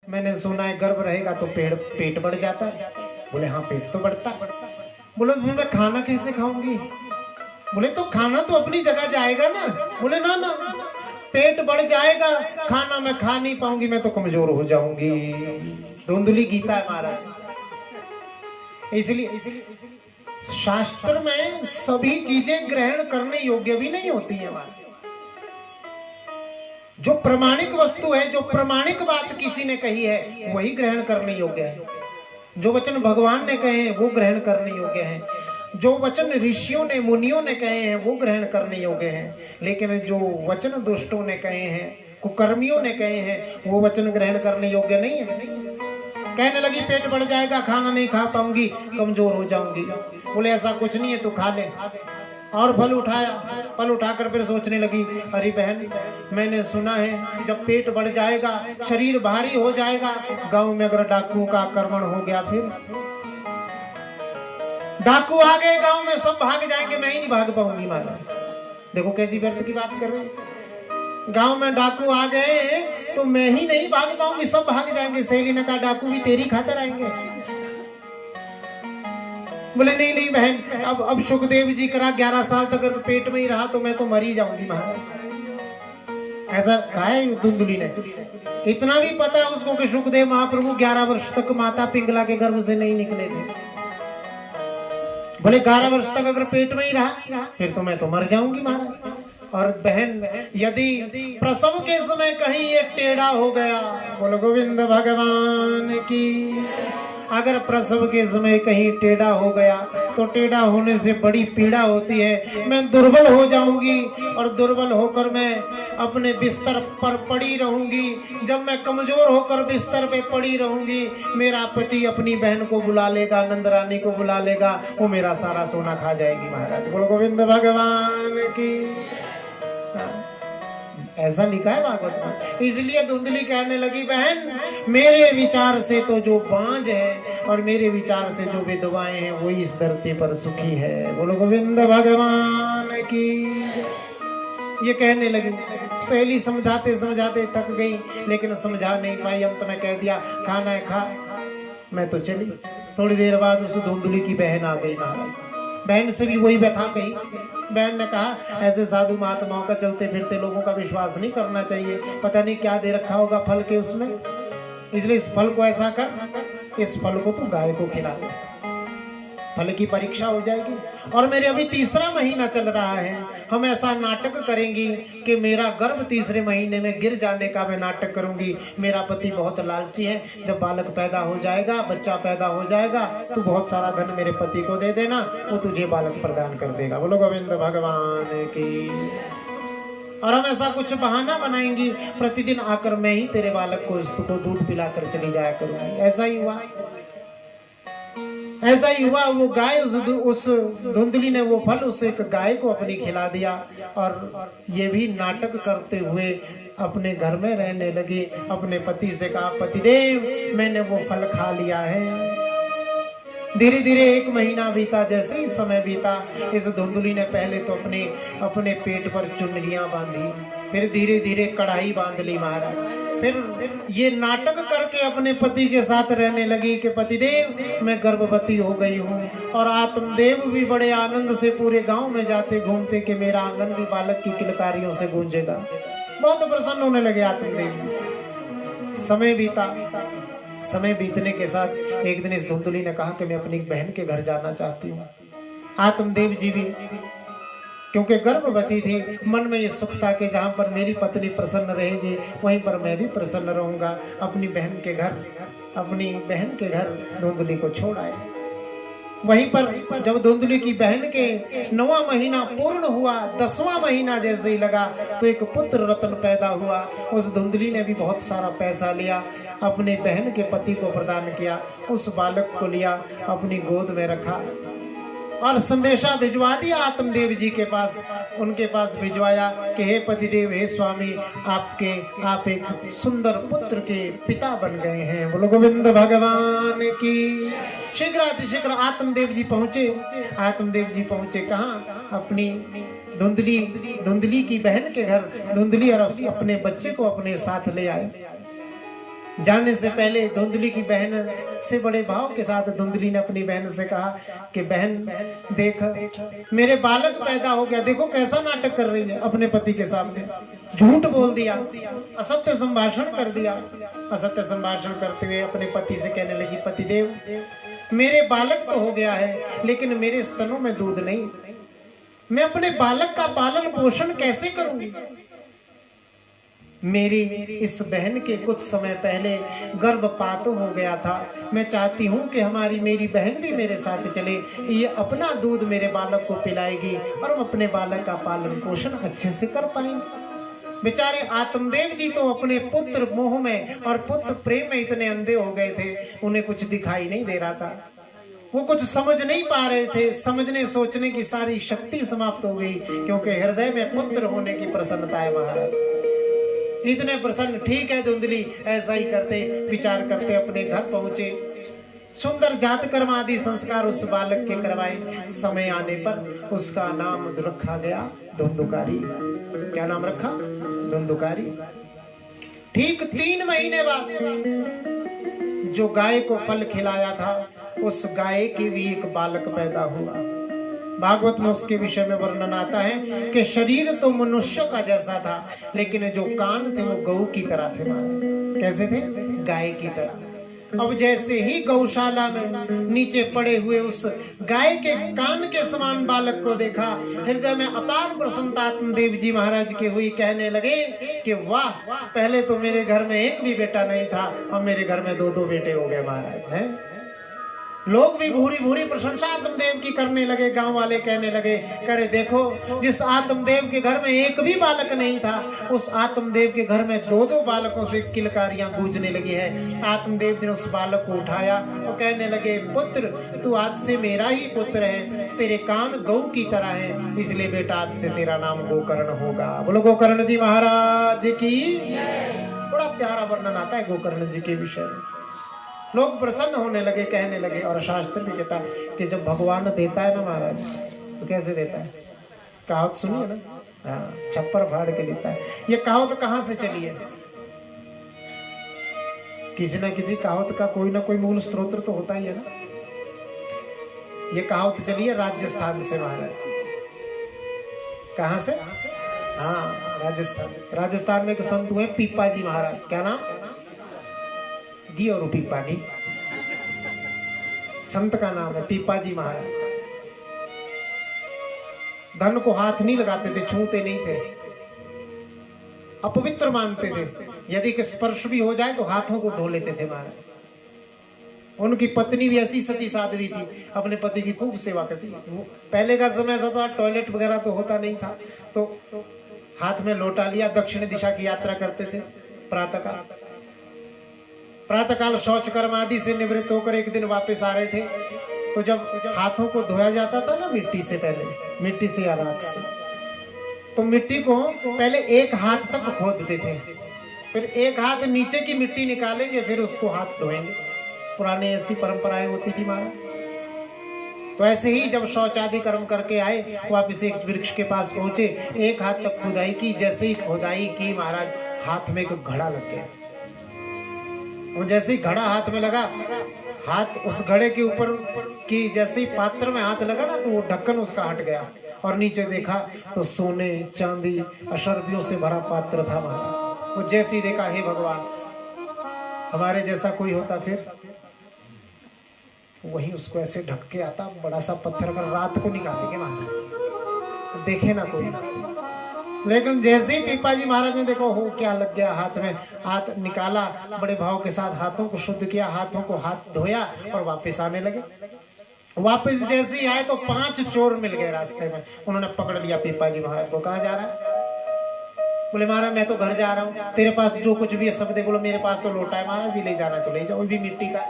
मैंने सुना है गर्भ रहेगा तो पेट बढ़ जाता है। बोले हाँ पेट तो बढ़ता। बोले मैं खाना कैसे खाऊंगी? बोले तो खाना तो अपनी जगह जाएगा ना। बोले ना ना, पेट बढ़ जाएगा, खाना मैं खा नहीं पाऊंगी, मैं तो कमजोर हो जाऊंगी। धुंधली गीता है महाराज। इसलिए शास्त्र में सभी चीजें ग्रहण करने योग्य भी नहीं होती है महाराज। जो प्रमाणिक वस्तु है, जो प्रमाणिक बात किसी ने कही है, वही ग्रहण करने योग्य है। जो वचन भगवान ने कहे हैं वो ग्रहण करने योग्य है। जो वचन ऋषियों ने मुनियों ने कहे हैं वो ग्रहण करने योग्य हैं। लेकिन जो वचन दुष्टों ने कहे हैं, कुकर्मियों ने कहे हैं, वो वचन ग्रहण करने योग्य नहीं है। कहने लगी पेट बढ़ जाएगा, खाना नहीं खा पाऊंगी, कमजोर हो जाऊंगी। बोले ऐसा कुछ नहीं है, तू खा ले। और फल उठाया, फल उठाकर फिर सोचने लगी, अरे बहन मैंने सुना है जब पेट बढ़ जाएगा, शरीर भारी हो जाएगा, गांव में अगर डाकुओं का आक्रमण हो गया, फिर डाकू आ गए गांव में, सब भाग जाएंगे, मैं ही नहीं भाग पाऊंगी। महाराज देखो कैसी व्यर्थ की बात कर रहे हैं। गांव में डाकू आ गए तो मैं ही नहीं भाग पाऊंगी, सब भाग जाएंगे। सहेली ने कहा डाकू भी तेरी खातर आएंगे। बोले नहीं नहीं बहन, अब सुखदेव जी करा 11 साल तक अगर पेट में ही रहा तो मैं तो मर ही जाऊंगी। महाराज ऐसा कहा है धुंधली ने। इतना भी पता है उसको कि सुखदेव महाप्रभु 11 वर्ष तक माता पिंगला के गर्भ से नहीं निकले थे। बोले 11 वर्ष तक अगर पेट में ही रहा फिर तो मैं तो मर जाऊंगी महाराज। और बहन यदि प्रसव के समय कहीं ये टेढ़ा हो गया, बोलो गोविंद भगवान की, अगर प्रसव के समय कहीं टेढ़ा हो गया तो टेढ़ा होने से बड़ी पीड़ा होती है। मैं दुर्बल हो जाऊंगी और दुर्बल होकर मैं अपने बिस्तर पर पड़ी रहूंगी। जब मैं कमजोर होकर बिस्तर पे पड़ी रहूंगी, मेरा पति अपनी बहन को बुला लेगा, नंद रानी को बुला लेगा, वो मेरा सारा सोना खा जाएगी। महाराज बोलो गोविंद भगवान की। ऐसा लिखा है भागवत में। इसलिए धुंधली कहने लगी, बहन मेरे विचार से तो जो बांझ है और मेरे विचार से जो विधवाएं हैं वही इस धरती पर सुखी है। बोलो गोविंद भगवान की। ये कहने लगी। सहेली समझाते समझाते थक गई, लेकिन समझा नहीं पाई। अंत में कह दिया खाना है खा, मैं तो चली। थोड़ी देर बाद उस धुंधली की बहन आ गई। महाराज बहन से भी वही व्यथा कही। बहन ने कहा ऐसे साधु महात्माओं का चलते फिरते लोगों का विश्वास नहीं करना चाहिए, पता नहीं क्या दे रखा होगा फल के उसमें, इसलिए इस फल को ऐसा कर, इस फल को तू गाय को खिला दे, फल की परीक्षा हो जाएगी। और मेरे अभी 3रा महीना चल रहा है, हम ऐसा नाटक करेंगी कि मेरा गर्भ 3रे महीने में गिर जाने का मैं नाटक करूंगी। मेरा पति बहुत लालची है, जब बालक पैदा हो जाएगा, बच्चा पैदा हो जाएगा, तो बहुत सारा धन मेरे पति को दे देना, वो तुझे बालक प्रदान कर देगा। बोलो गोविंद भगवान की। और हम ऐसा कुछ बहाना बनाएंगी, प्रतिदिन आकर मैं ही तेरे बालक को दूध पिलाकर चली जाया करूंगी। ऐसा ही हुआ, ऐसा ही हुआ। वो गाय उस धुंधली ने वो फल उस एक गाय को अपनी खिला दिया और ये भी नाटक करते हुए अपने घर में रहने लगी। अपने पति से कहा पतिदेव मैंने वो फल खा लिया है। धीरे धीरे 1 महीना बीता। जैसे ही समय बीता, इस धुंधली ने पहले तो अपने पेट पर चुनरियां बांधी, फिर धीरे धीरे कढ़ाई बांध ली। महाराज फिर ये नाटक करके अपने पति के साथ रहने लगी कि पतिदेव मैं गर्भवती हो गई हूँ। और आत्मदेव भी बड़े आनंद से पूरे गांव में जाते घूमते कि मेरा आंगन भी बालक की किलकारियों से गूंजेगा। बहुत प्रसन्न होने लगे आत्मदेव। समय बीता। समय बीतने के साथ एक दिन इस धुंधली ने कहा कि मैं अपनी बहन के घर जाना चाहती हूँ। आत्मदेव जी भी क्योंकि गर्भवती थी, मन में ये सुख था कि जहाँ पर मेरी पत्नी प्रसन्न रहेगी वहीं पर मैं भी प्रसन्न रहूंगा। अपनी बहन के घर धुंधली को छोड़ आए। वहीं पर जब धुंधली की बहन के 9वां महीना पूर्ण हुआ, 10वां महीना जैसे ही लगा तो एक पुत्र रत्न पैदा हुआ। उस धुंधली ने भी बहुत सारा पैसा लिया, अपने बहन के पति को प्रदान किया। उस बालक को लिया, अपनी गोद में रखा और संदेशा भिजवा दिया आत्मदेव जी के पास। उनके पास भिजवाया कि हे पतिदेव, हे स्वामी, आप एक सुंदर पुत्र के पिता बन गए हैं। बोलो गोविंद भगवान की। शीघ्र आत्मदेव जी पहुंचे। आत्मदेव जी पहुंचे कहाँ? अपनी धुंधली की बहन के घर। धुंधली और अपने बच्चे को अपने साथ ले आए। जाने से पहले धुंधली की बहन से बड़े भाव के साथ धुंधली ने अपनी बहन से कहा कि बहन देख, मेरे बालक पैदा हो गया। देखो कैसा नाटक कर रही है, अपने पति के सामने झूठ बोल दिया, असत्य संभाषण कर दिया। असत्य संभाषण करते हुए अपने पति से कहने लगी, पतिदेव मेरे बालक तो हो गया है, लेकिन मेरे स्तनों में दूध नहीं, मैं अपने बालक का पालन पोषण कैसे करूंगी? मेरी इस बहन के कुछ समय पहले गर्भपात हो गया था। मैं चाहती हूँ कि मेरी बहन भी मेरे साथ चले, ये अपना दूध मेरे बालक को पिलाएगी और हम अपने बालक का पालन पोषण अच्छे से कर पाएंगे। बेचारे आत्मदेव जी तो अपने पुत्र मोह में और पुत्र प्रेम में इतने अंधे हो गए थे, उन्हें कुछ दिखाई नहीं दे रहा था, वो कुछ समझ नहीं पा रहे थे। समझने सोचने की सारी शक्ति समाप्त हो गई, क्योंकि हृदय में पुत्र होने की प्रसन्नता है महाराज। इतने प्रसन्न, ठीक है धुंधली, ऐसा ही करते विचार करते अपने घर पहुंचे। सुंदर जात कर्म आदि संस्कार उस बालक के करवाए। समय आने पर उसका नाम रखा गया धुंधुकारी। क्या नाम रखा? धुंधुकारी। ठीक 3 महीने बाद जो गाय को फल खिलाया था, उस गाय के भी एक बालक पैदा हुआ। भागवत में उसके विषय में वर्णन आता है कि शरीर तो मनुष्य का जैसा था, लेकिन जो कान थे वो गऊ की तरह थे महाराज। कैसे थे? गाय की तरह। अब जैसे ही गौशाला में नीचे पड़े हुए उस गाय के कान के समान बालक को देखा, हृदय में अपार प्रसन्नता आत्मदेव जी महाराज की हुई। कहने लगे कि वाह, पहले तो मेरे घर में एक भी बेटा नहीं था, अब मेरे घर में 2-2 बेटे हो गए महाराज। है लोग भी भूरी भूरी प्रशंसा आत्मदेव की करने लगे। गांव वाले कहने लगे, करे देखो, जिस आत्मदेव के घर में एक भी बालक नहीं था, उस आत्मदेव के घर में 2-2 बालकों से किलकारियां गूंजने लगी है। आत्मदेव ने उस बालक को उठाया और कहने लगे, पुत्र तू आज से मेरा ही पुत्र है, तेरे कान गौ की तरह है, इसलिए बेटा आज से तेरा नाम गोकर्ण होगा। बोलो गोकर्ण जी महाराज की। बड़ा प्यारा वर्णन आता है गोकर्ण जी के विषय में। लोग प्रसन्न होने लगे, कहने लगे। और शास्त्र भी कहता है कि जब भगवान देता है ना महाराज, तो कैसे देता है? कहावत सुनिए ना, हाँ, छप्पर फाड़ के देता है। ये कहावत कहाँ से चली है? किसी ना किसी कहावत का कोई ना कोई मूल स्रोत तो होता ही है ना। ये कहावत चली है राजस्थान से महाराज। कहाँ से? हाँ, राजस्थान। राजस्थान में एक संत हुए पीपा जी महाराज। क्या नाम? घी और पीपा नहीं, संत का नाम है पीपा जी महाराज। धन को हाथ नहीं लगाते थे, छूते नहीं थे, अपवित्र मानते थे। यदि कि स्पर्श भी हो जाए तो हाथों को धो लेते थे महाराज। उनकी पत्नी भी ऐसी सती साध्वी थी, अपने पति की खूब सेवा करती। पहले का समय ऐसा था, टॉयलेट वगैरह तो होता नहीं था, तो हाथ में लोटा लिया, दक्षिण दिशा की यात्रा करते थे। प्रातःकाल शौच कर्म आदि से निवृत्त होकर एक दिन वापस आ रहे थे, तो जब हाथों को धोया जाता था ना मिट्टी से, पहले मिट्टी से या राख से, तो मिट्टी को पहले एक हाथ तक खोदते थे, फिर एक हाथ नीचे की मिट्टी निकालेंगे, फिर उसको हाथ धोएंगे। पुराने ऐसी परंपराएं होती थी महाराज। तो ऐसे ही जब शौच आदि कर्म करके आए, वापिस एक वृक्ष के पास पहुंचे, एक हाथ तक खुदाई की। जैसे ही खुदाई की महाराज, हाथ में एक घड़ा लग गया। और जैसे ही घड़ा हाथ में लगा, हाथ उस घड़े के ऊपर की जैसे ही पात्र में हाथ लगा ना, तो वो ढक्कन उसका हट गया और नीचे देखा तो सोने चांदी अशर्फियों से भरा पात्र था महाराज। वो जैसे ही देखा, हे भगवान, हमारे जैसा कोई होता फिर वही उसको ऐसे ढक के आता, बड़ा सा पत्थर अगर रात को निकालेंगे महाराज, देखे ना कोई। लेकिन जैसे ही पीपा जी महाराज ने देखो हो क्या लग गया हाथ में, हाथ निकाला, बड़े भाव के साथ हाथों को शुद्ध किया, हाथों को हाथ धोया और वापस आने लगे। वापस जैसे ही आए तो 5 चोर मिल गए रास्ते में। उन्होंने पकड़ लिया पीपा जी महाराज को। कहाँ जा रहा है? बोले महाराज मैं तो घर जा रहा हूँ, तेरे पास जो कुछ भी है सब दे। बोलो मेरे पास तो लोटा है महाराज जी, ले जाना तो ले जाओ, भी मिट्टी का।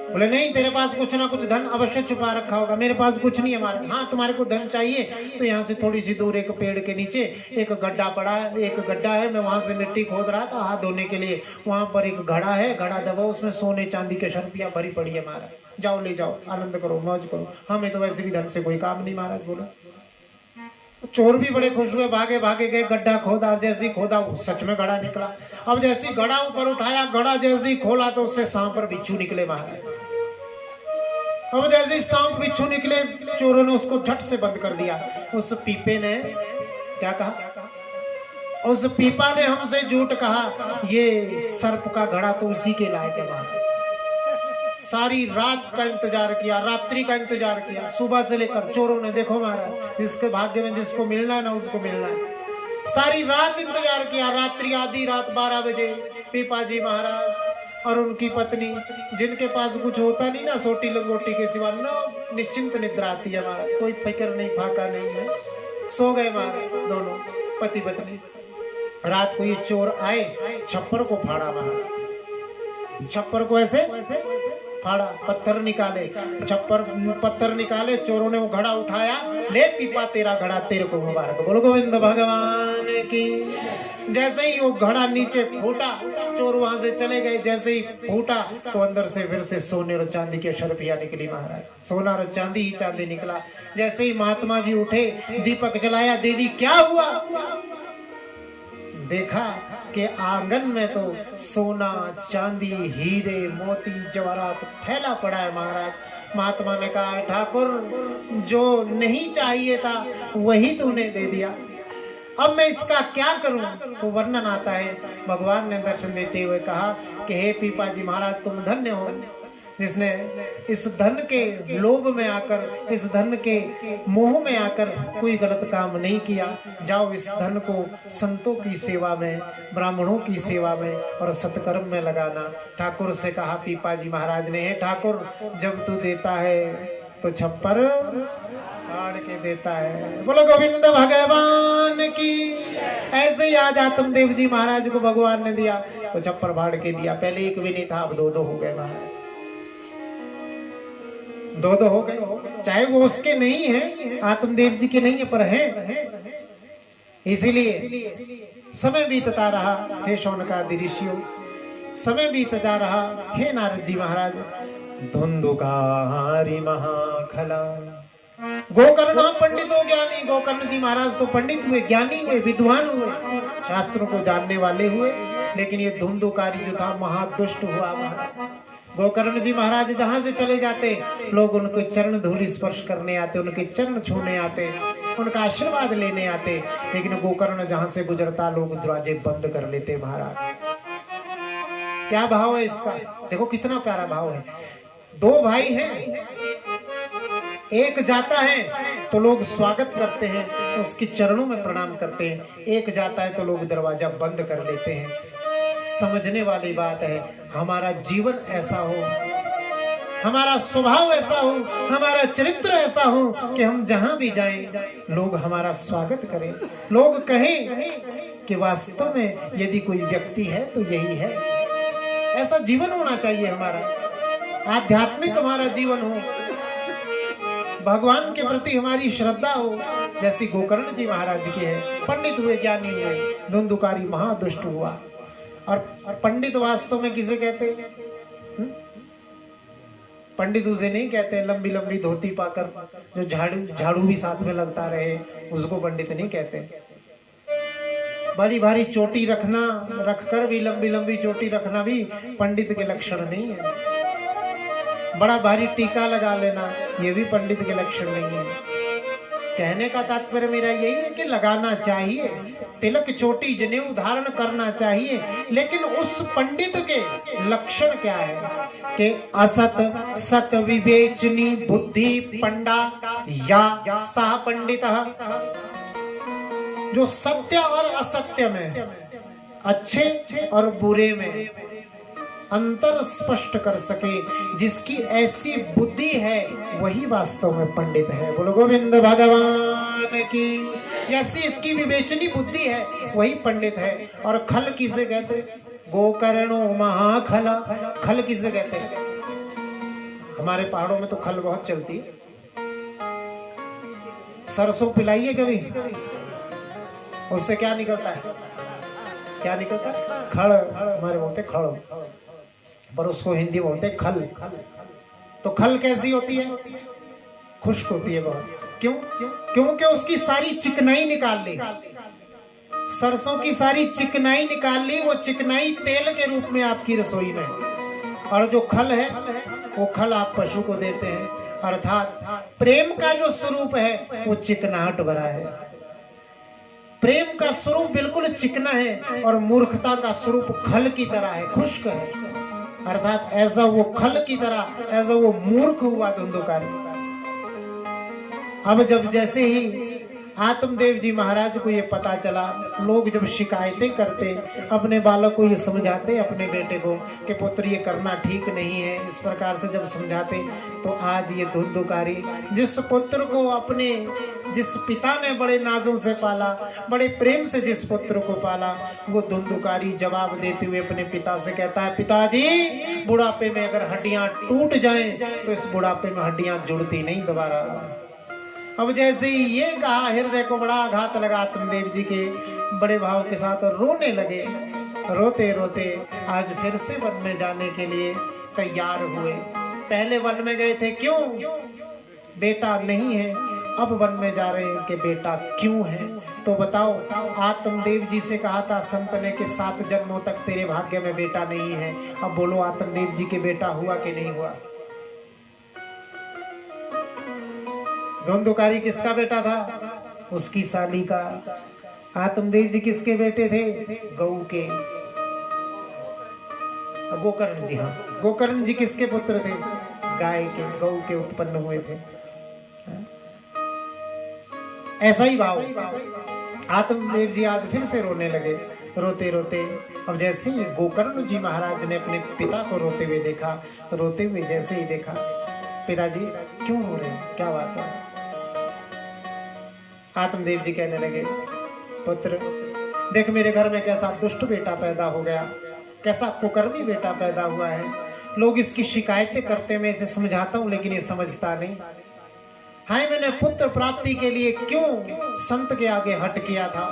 बोले नहीं, तेरे पास कुछ ना कुछ धन अवश्य छुपा रखा होगा। मेरे पास कुछ नहीं है महाराज। हाँ, तुम्हारे को धन चाहिए तो यहाँ से थोड़ी सी दूर एक पेड़ के नीचे एक गड्ढा पड़ा है, एक गड्ढा है, मैं वहां से मिट्टी खोद रहा था हाथ धोने के लिए। वहां पर एक घड़ा है, घड़ा दबाओ, उसमें सोने चांदी के शर्फियां भरी पड़ी है महाराज, जाओ ले जाओ, आनंद करो, मौज करो, हमें तो वैसे भी धन से कोई काम नहीं महाराज। बोलो चोर भी बड़े खुश हुए, भागे भागे गए, गड्ढा खोदा, और जैसे ही खोदा सच में घड़ा निकला। अब जैसे घड़ा ऊपर उठाया, घड़ा जैसे ही खोला तो उससे सांप और बिच्छू निकले महाराज। अब जैसे ही सांप बिच्छू निकले, चोरों ने उसको झट से बंद कर दिया। उस पीपे ने क्या कहा, उस पीपा ने हमसे झूठ कहा, ये सर्प का घड़ा तो उसी के लायक है महाराज। सारी रात का इंतजार किया, रात्रि का इंतजार किया, सुबह से लेकर चोरों ने, देखो महाराज, जिसके भाग्य में जिसको मिलना है ना उसको मिलना है। सारी रात इंतजार किया, रात्रि आधी रात 12 बजे पीपा जी महाराज और उनकी पत्नी, जिनके पास कुछ होता नहीं ना सोटी लंगोटी के सिवा, न निश्चिंत निद्रा आती है महाराज, कोई फिक्र नहीं, फाका नहीं है, सो गए महाराज दोनों पति पत्नी। रात को ये चोर आए, छप्पर को फाड़ा महाराज, छप्पर को ऐसे फाड़ा, पत्थर निकाले, छप्पर पत्थर निकाले, चोरों ने वो घड़ा उठाया, ले पीपा तेरा घड़ा तेरे को मुबारक, बोलो गोविंद भगवान की। जैसे ही वो घड़ा नीचे फूटा, चोर वहां से चले गए। जैसे ही फूटा तो अंदर से फिर से सोने और चांदी की शर्फियां निकली महाराज, सोना और चांदी ही चांदी निकला। जैसे ही महात्मा जी उठे, दीपक जलाया, देवी क्या हुआ, देखा कि आंगन में तो सोना चांदी हीरे मोती जवाहरात फैला पड़ा है महाराज। महात्मा ने कहा, ठाकुर जो नहीं चाहिए था वही तूने दे दिया, अब मैं इसका क्या करूं। तो वर्णन आता है, भगवान ने दर्शन देते हुए कहा कि हे पीपा जी महाराज, तुम धन्य हो जिसने इस धन के लोभ में आकर, इस धन के मोह में आकर कोई गलत काम नहीं किया। जाओ इस धन को संतों की सेवा में, ब्राह्मणों की सेवा में और सत्कर्म में लगाना। ठाकुर से कहा पीपा जी महाराज ने, हे ठाकुर, जब तू देता है तो छप्पर फाड़ के देता है, बोलो गोविंद भगवान की। ऐसे ही आज आत्मदेव जी महाराज को भगवान ने दिया तो छप्पर फाड़ के दिया। पहले एक भी नहीं था, अब दो हो गए महाराज, दो हो गए। चाहे वो उसके नहीं है, आत्मदेव जी के नहीं है, पर है। इसीलिए समय बीतता रहा, हे शौनकादि ऋषियों, समय बीतता रहा, हे नारद जी महाराज। धुंधुकारी महाखला गोकर्ण पंडितों ज्ञानी, गोकर्ण जी महाराज तो पंडित हुए, ज्ञानी हुए, विद्वान हुए, शास्त्रों को जानने वाले हुए, लेकिन ये धुंधुकारी जो था महादुष्ट हुआ महाराज। गोकर्ण जी महाराज जहां से चले जाते, लोग उनके चरण धूलि स्पर्श करने आते, उनके चरण छूने आते, उनका आशीर्वाद लेने आते, लेकिन गोकर्ण जहां से गुजरता लोग दरवाजे बंद कर लेते महाराज। क्या भाव है इसका, देखो कितना प्यारा भाव है। दो भाई हैं, एक जाता है तो लोग स्वागत करते हैं, उसके चरणों में प्रणाम करते हैं, एक जाता है तो लोग दरवाजा बंद कर लेते हैं। समझने वाली बात है, हमारा जीवन ऐसा हो, हमारा स्वभाव ऐसा हो, हमारा चरित्र ऐसा हो कि हम जहां भी जाएं लोग हमारा स्वागत करें, लोग कहें कि वास्तव में यदि कोई व्यक्ति है तो यही है। ऐसा जीवन होना चाहिए हमारा, आध्यात्मिक हमारा जीवन हो, भगवान के प्रति हमारी श्रद्धा हो, जैसी गोकर्ण जी महाराज की है। पंडित हुए, ज्ञानी हुए, धुंधुकारी महादुष्ट हुआ। और पंडित वास्तव में किसे कहते हैं? पंडित उसे नहीं कहते लंबी लंबी धोती पाकर जो झाड़ू भी साथ में लगता रहे, उसको पंडित नहीं कहते। भारी भारी चोटी रखना, रखकर भी लंबी लंबी चोटी रखना भी पंडित के लक्षण नहीं है। बड़ा भारी टीका लगा लेना, ये भी पंडित के लक्षण नहीं है। कहने का तात्पर्य मेरा यही है कि लगाना चाहिए, तिलक चोटी जनेऊ धारण करना चाहिए, लेकिन उस पंडित के लक्षण क्या है कि असत सत विवेचनी बुद्धि पंडा या सा पंडित, जो सत्य और असत्य में, अच्छे और बुरे में अंतर स्पष्ट कर सके, जिसकी ऐसी बुद्धि है वही वास्तव में पंडित है। बोलो गोविंद भगवान की। जैसी इसकी विवेचनी बुद्धि है वही पंडित है। और खल किसे कहते? गोकर्णो महाखला। खल किसे कहते हैं? हमारे पहाड़ों में तो खल बहुत चलती है। सरसों पिलाइए कभी, उससे क्या निकलता है? क्या निकलता है? खड़, हमारे बोलते खड़, पर उसको हिंदी बोलते खल। तो खल कैसी होती है? खुश्क होती है बहुत। क्यों? क्योंकि उसकी सारी चिकनाई निकाल ली, सरसों की सारी चिकनाई निकाल ली। वो चिकनाई तेल के रूप में आपकी रसोई में, और जो खल है वो खल आप पशु को देते हैं। अर्थात प्रेम का जो स्वरूप है वो चिकनाहट भरा है। प्रेम का स्वरूप बिल्कुल चिकना है और मूर्खता का स्वरूप खल की तरह है, खुश्क है। अर्थात ऐसा वो खल की तरह, ऐसा वो मूर्ख हुआ धुंधुकारी। अब जब जैसे ही आत्मदेव जी महाराज को ये पता चला, लोग जब शिकायतें करते, अपने बालक को ये समझाते, अपने बेटे को कि पुत्र ये करना ठीक नहीं है, इस प्रकार से जब समझाते, तो आज ये धुंधुकारी जिस पुत्र को अपने, जिस पिता ने बड़े नाजों से पाला, बड़े प्रेम से जिस पुत्र को पाला, वो धुंधुकारी जवाब देते हुए अपने पिता से कहता है, पिताजी बुढ़ापे में अगर हड्डियां टूट जाएं तो इस बुढ़ापे में हड्डियां जुड़ती नहीं दोबारा। अब जैसे ही ये कहा, हृदय को बड़ा आघात लगा आत्मदेव जी के, बड़े भाव के साथ रोने लगे। रोते रोते आज फिर से वन में जाने के लिए तैयार हुए। पहले वन में गए थे क्यों? बेटा नहीं है। अब वन में जा रहे हैं कि बेटा क्यों है? तो बताओ, आत्मदेव जी से कहा था संत ने कि 7 जन्मों तक तेरे भाग्य में बेटा नहीं है। अब बोलो आत्मदेव जी के बेटा हुआ कि नहीं हुआ? धुंधुकारी किसका बेटा था? उसकी साली का। आत्मदेव जी किसके बेटे थे? गौ के, गोकर्ण जी। हाँ, गोकर्ण जी किसके पुत्र थे? गाय के, गौ के उत्पन्न हुए थे। ऐसा ही भाव आत्मदेव जी आज फिर से रोने लगे। रोते रोते अब जैसे ही गोकर्ण जी महाराज ने अपने पिता को रोते हुए देखा, रोते हुए जैसे ही देखा, पिताजी क्यों रो रहे हैं, क्या बात है? आत्मदेव जी कहने लगे, पुत्र देख मेरे घर में कैसा दुष्ट बेटा पैदा हो गया, कैसा कुकर्मी बेटा पैदा हुआ है। लोग इसकी शिकायतें करते, मैं इसे समझाता हूं लेकिन ये समझता नहीं। हाय, मैंने पुत्र प्राप्ति के लिए क्यों संत के आगे हट किया था?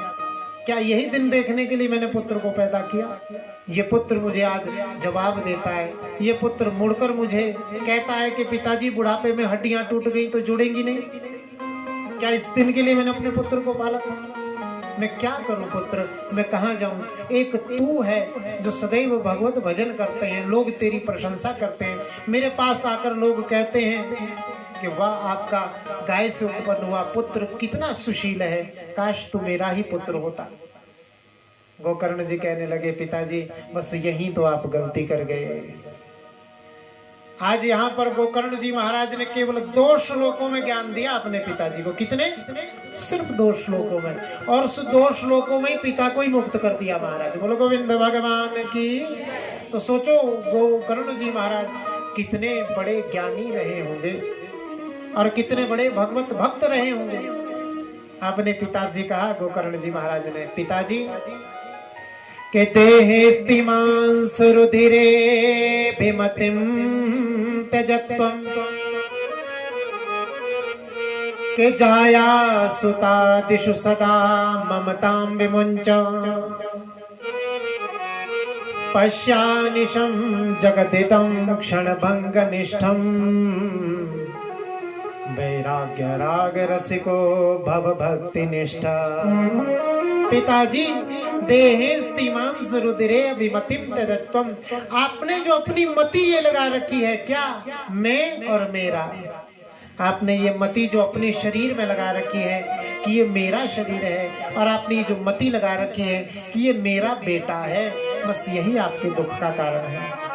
क्या यही दिन देखने के लिए मैंने पुत्र को पैदा किया? ये पुत्र मुझे आज जवाब देता है। ये पुत्र मुड़कर मुझे कहता है कि पिताजी बुढ़ापे में हड्डियां टूट गई तो जुड़ेंगी नहीं। क्या इस दिन के लिए मैंने अपने पुत्र को पाला था? मैं क्या करूं पुत्र, मैं कहां जाऊं? एक तू है जो सदैव भगवत भजन करते हैं, लोग तेरी प्रशंसा करते हैं। मेरे पास आकर लोग कहते हैं कि वाह, आपका गाय से उत्पन्न हुआ पुत्र कितना सुशील है, काश तू मेरा ही पुत्र होता। गोकर्ण जी कहने लगे, पिताजी बस यही तो आप गलती कर गए। आज यहाँ पर गोकर्ण जी महाराज ने केवल 2 श्लोकों में ज्ञान दिया अपने पिताजी को। कितने? सिर्फ 2 श्लोकों में, और उस 2 श्लोकों में पिता को ही मुक्त कर दिया महाराज। बोलो गोविंद भगवान की। तो सोचो गोकर्ण जी महाराज कितने बड़े ज्ञानी रहे होंगे और कितने बड़े भगवत भक्त रहे होंगे। आपने पिता से कहा, गोकर्ण जी महाराज ने, पिताजी कहते हैं स्तिमांस रुधिरे विमतिम त्यजत्वम के जाया सुता दिशु सदा ममतां विमुंच पश्यानिशं जगदिदं क्षणभंग निष्ठम वैराग्य राग रसिको भव भक्ति निष्ठा। पिताजी देहेस्तिमांस रुधिरे विमतिम तदत्वम, आपने जो अपनी मति ये लगा रखी है, क्या मैं और मेरा, आपने ये मति जो अपने शरीर में लगा रखी है कि ये मेरा शरीर है, और आपने ये जो मति लगा रखी है कि ये मेरा बेटा है, बस यही आपके दुख का कारण है।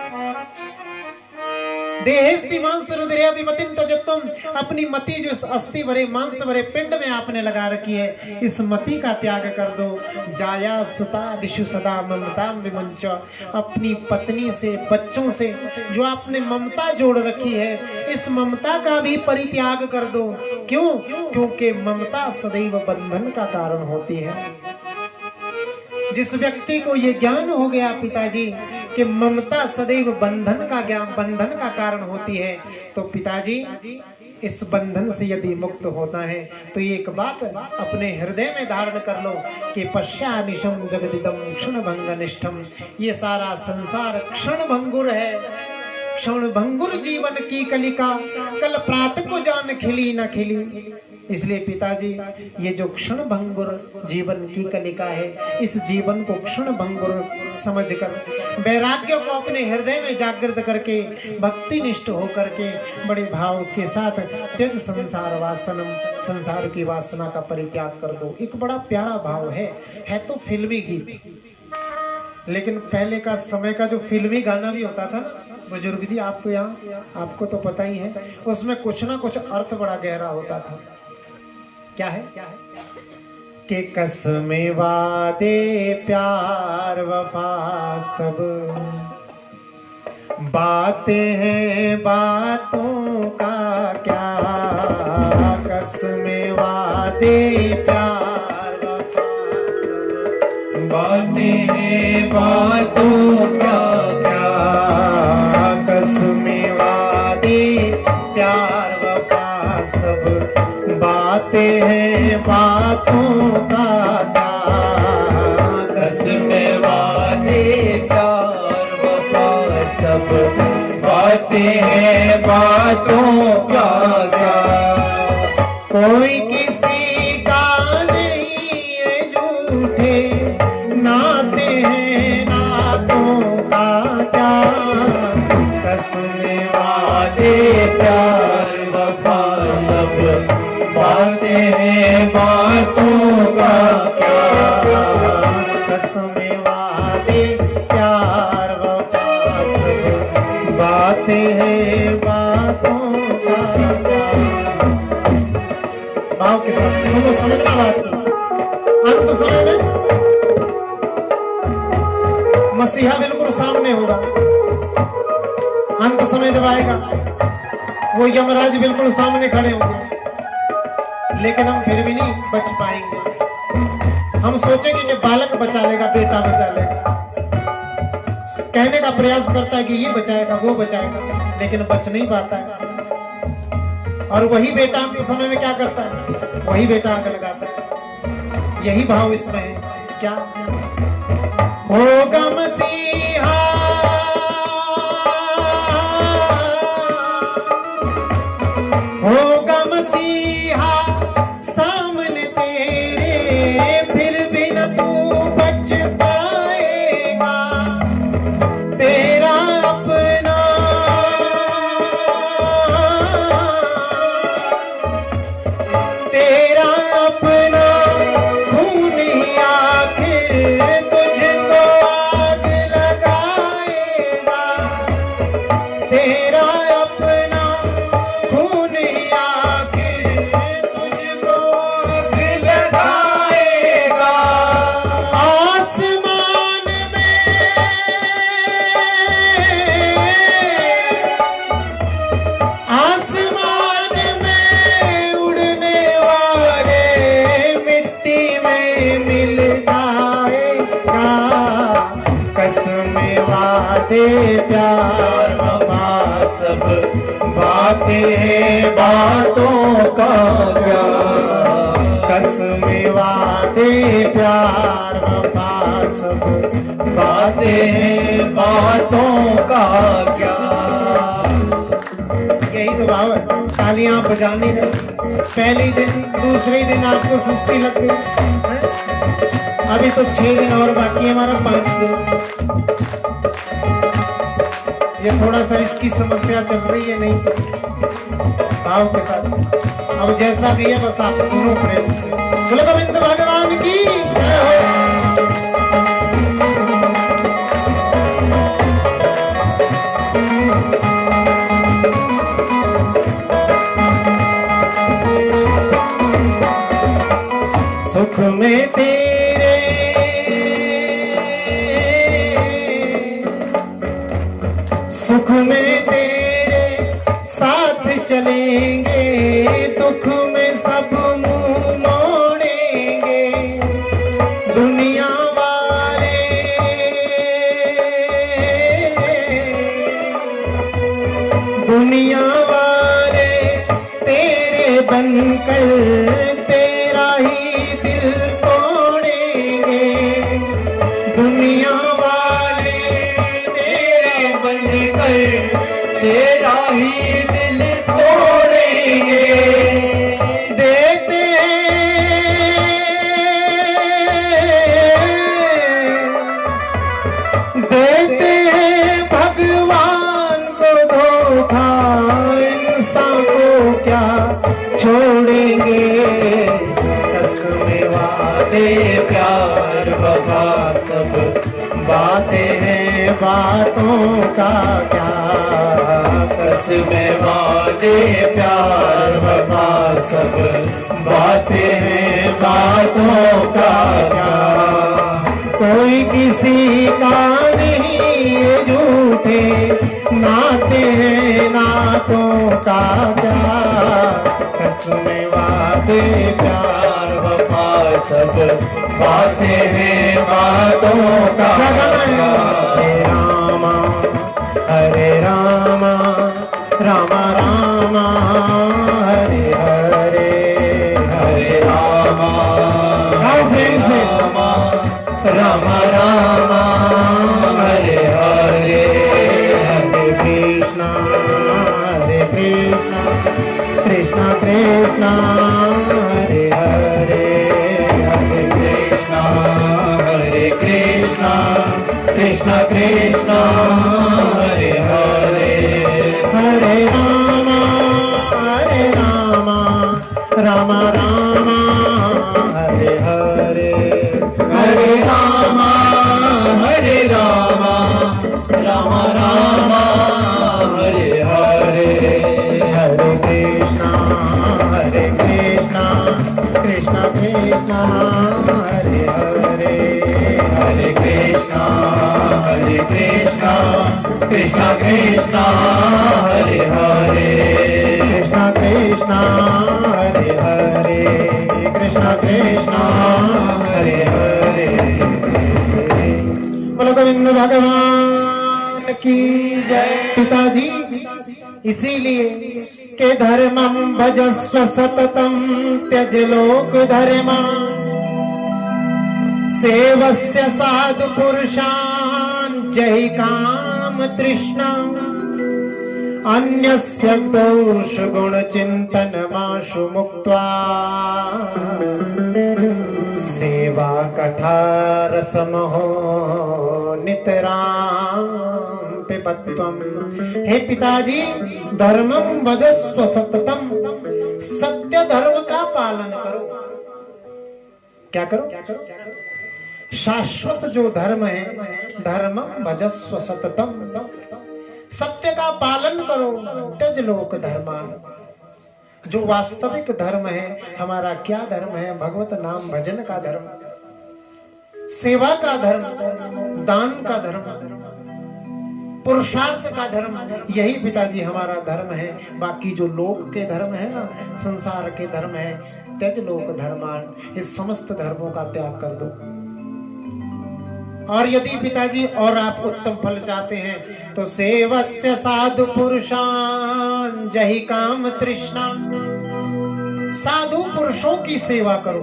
देहेस्ति मांस रुधिरे विमतिम त्यजत्वम, अपनी मति जो इस अस्थि भरे मांस भरे पिंड में आपने लगा रखी है, इस मति का त्याग कर दो। जाया सुता दिशु सदा ममताम विमुंच, अपनी पत्नी से, बच्चों से जो आपने ममता जोड़ रखी है, इस ममता का भी परित्याग कर दो। क्यों? क्योंकि ममता सदैव बंधन का कारण होती है। जिस व्यक्ति को ये ज्ञान हो गया पिताजी कि ममता सदैव बंधन का कारण होती है, तो पिताजी इस बंधन से यदि मुक्त होता है तो ये एक बात अपने हृदय में धारण कर लो कि पश्यानिशम जगदिदम क्षण भंग निष्ठम, ये सारा संसार क्षण भंगुर है, क्षण भंगुर जीवन की कलिका, कल प्रात को जान खिली न खिली। इसलिए पिताजी, ये जो क्षण भंगुर जीवन की कलिका है, इस जीवन को क्षण भंगुर समझकर वैराग्य को अपने हृदय में जागृत करके भक्ति निष्ठ होकर के बड़े भाव के साथ त्यज संसार वासनम, संसार की वासना का परित्याग कर दो। एक बड़ा प्यारा भाव है तो फिल्मी गीत, लेकिन पहले का समय का जो फिल्मी गाना भी होता था ना बुजुर्ग जी, आप तो यहाँ आपको तो पता ही है, उसमें कुछ ना कुछ अर्थ बड़ा गहरा होता था। क्या है कि कसमें वादे प्यार वफा सब बातें हैं बातों का क्या, कसमें वादे प्यार वफा सब बातें हैं बातों का क्या, कसमें वादे प्यार वफा सब बातें हैं बातों का क्या, कसमें वादे प्यार वफा सब बातें हैं बातों का क्या। कोई किसी का नहीं है झूठे नाते हैं नातों का क्या, कसमें वादे प्यार वफा सब बातें हैं बातों का क्या, कसमें वादे प्यार वफा सब बातें हैं बातों का क्या। भाव के साथ सुनो, समझना बात को। अंत समय में मसीहा बिल्कुल सामने होगा। अंत समय जब आएगा वो यमराज बिल्कुल सामने खड़े होंगे, लेकिन हम फिर भी नहीं बच पाएंगे। हम सोचेंगे कि बालक बचा लेगा, बेटा बचा लेगा, कहने का प्रयास करता है कि ये बचाएगा वो बचाएगा, लेकिन बच नहीं पाता है। और वही बेटा अंत समय में क्या करता है, वही बेटा आग लगाता है। यही भाव इसमें है। क्या होगा मसीहा होगा मसीहा सामने तेरे, फिर भी न तू बच पाएगा। तेरा अपना तेरा अपना खून ही आखिर तुझको आग लगाएगा। तेरा अपना खून ही आखिर तुझको आग लगाएगा। आसमान में आसमान में उड़ने वाले मिट्टी में मिल जाएगा। कसमें वादे प्यार वफा सब बातें हैं बातों का क्या, कसमें वादे प्यार वफा सब बातें हैं बातों का क्या। यही तो भाव है। तालियां बजानी रहे, पहले दिन दूसरे दिन आपको सुस्ती लग गई है? अभी तो 6 दिन और बाकी है, हमारा 5 दिन। ये थोड़ा सा इसकी समस्या चल रही है, नहीं भाव के साथ। अब जैसा भी है बस आप सुनो प्रेम से। बोलो गोविंद भगवान की जय हो। सुख में तेरे सुख में तेरे साथ चलेंगे, दुख में सब मुंह मोड़ेंगे। दुनिया वाले दुनिया वाले तेरे बनकर तेरा ही दिल तोड़ेंगे। दुनिया वाले तेरे बनकर तेरा ही दिल तोड़ेंगे। देते देते भगवान को धोखा, इंसान को क्या छोड़ेंगे। कसमें वादे प्यार वफा सब बातें हैं बातों का क्या। कसमें वादे प्यार वफा सब बातें हैं बातों का क्या। कोई किसी का नहीं ये झूठे नाते हैं नातों का क्या। कसमें वादे प्यार वफा सब बातें हैं बातों का क्या। हरे रामा रामा रामा हरे हरे। हरे रामा आओ प्रेम से रामा रामा हरे हरे। हरे कृष्णा कृष्णा कृष्णा हरे हरे। हरे कृष्णा हरे कृष्णा कृष्णा कृष्णा हरे हरे। हरे रामा रामा रामा हरे हरे। हरे रामा रामा रामा हरे हरे। हरे कृष्णा कृष्णा कृष्णा हरे हरे। हरे कृष्णा कृष्णा कृष्णा हरे हरे। कृष्णा कृष्णा हरे हरे। कृष्णा कृष्णा हरे हरे। बोलो गोविंद भगवान की जय। पिताजी इसीलिए के धर्मं भजस्व सततं त्यज लोक धर्मा। सेवस्य साधु पुरुषान् जहि काम तृष्णा। अन्यस्य दोष गुण चिंतनमाशु मुक्त्वा। सेवा कथा रसमहो नितरां पिबत्वम्। हे पिताजी धर्मं भजस्व सततम, सत्य धर्म का पालन करो। क्या करो? शाश्वत जो धर्म है, धर्मं भजस्व सततम, सत्य का पालन करो। त्यज लोक धर्मान, जो वास्तविक धर्म है। हमारा क्या धर्म है? भगवत नाम भजन का धर्म, सेवा का धर्म, दान का धर्म, पुरुषार्थ का धर्म, यही पिताजी हमारा धर्म है। बाकी जो लोक के धर्म है ना, संसार के धर्म है, त्यज लोक धर्मान, इस समस्त धर्मों का त्याग कर दो। और यदि पिताजी और आप उत्तम फल चाहते हैं तो सेवस्य साधु पुरुषान जहि काम तृष्णा। साधु पुरुषों की सेवा करो।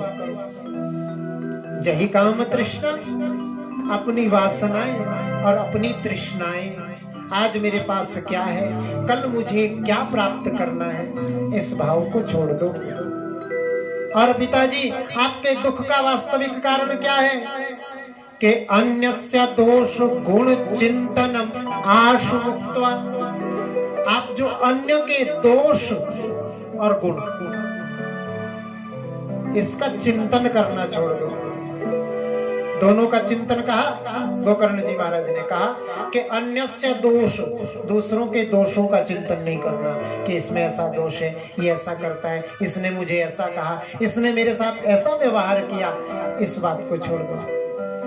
जहि काम तृष्णा, अपनी वासनाएं और अपनी तृष्णाएं, आज मेरे पास क्या है, कल मुझे क्या प्राप्त करना है, इस भाव को छोड़ दो। और पिताजी आपके दुख का वास्तविक कारण क्या है कि अन्यस्य दोष गुण चिंतनम आशु मुक्त्वा। आप जो अन्य के दोष और गुण, इसका चिंतन करना छोड़ दो। दोनों का चिंतन कहा, गोकर्ण जी महाराज ने कहा कि अन्यस्य दोष, दूसरों के दोषों का चिंतन नहीं करना कि इसमें ऐसा दोष है, ये ऐसा करता है, इसने मुझे ऐसा कहा, इसने मेरे साथ ऐसा व्यवहार किया, इस बात को छोड़ दो।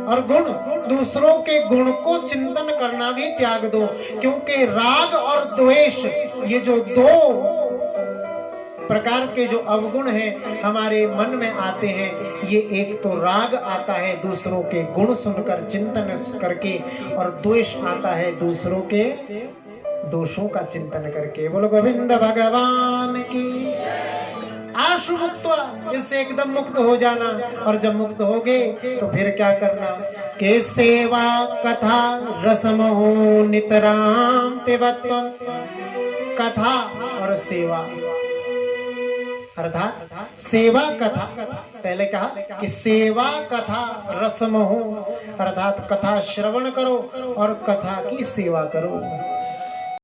और गुण, दूसरों के गुण को चिंतन करना भी त्याग दो, क्योंकि राग और द्वेष, ये जो दो प्रकार के जो अवगुण हैं हमारे मन में आते हैं, ये एक तो राग आता है दूसरों के गुण सुनकर चिंतन करके, और द्वेष आता है दूसरों के दोषों का चिंतन करके। बोलो गोविंद भगवान की। आशु मुक्त, इससे एकदम मुक्त हो जाना। और जब मुक्त हो गए तो फिर क्या करना के सेवा कथा रसमो नितराम पिबत्वम। कथा और सेवा अर्थात सेवा कथा, पहले कहा कि सेवा कथा रसमो, अर्थात कथा श्रवण करो और कथा की सेवा करो।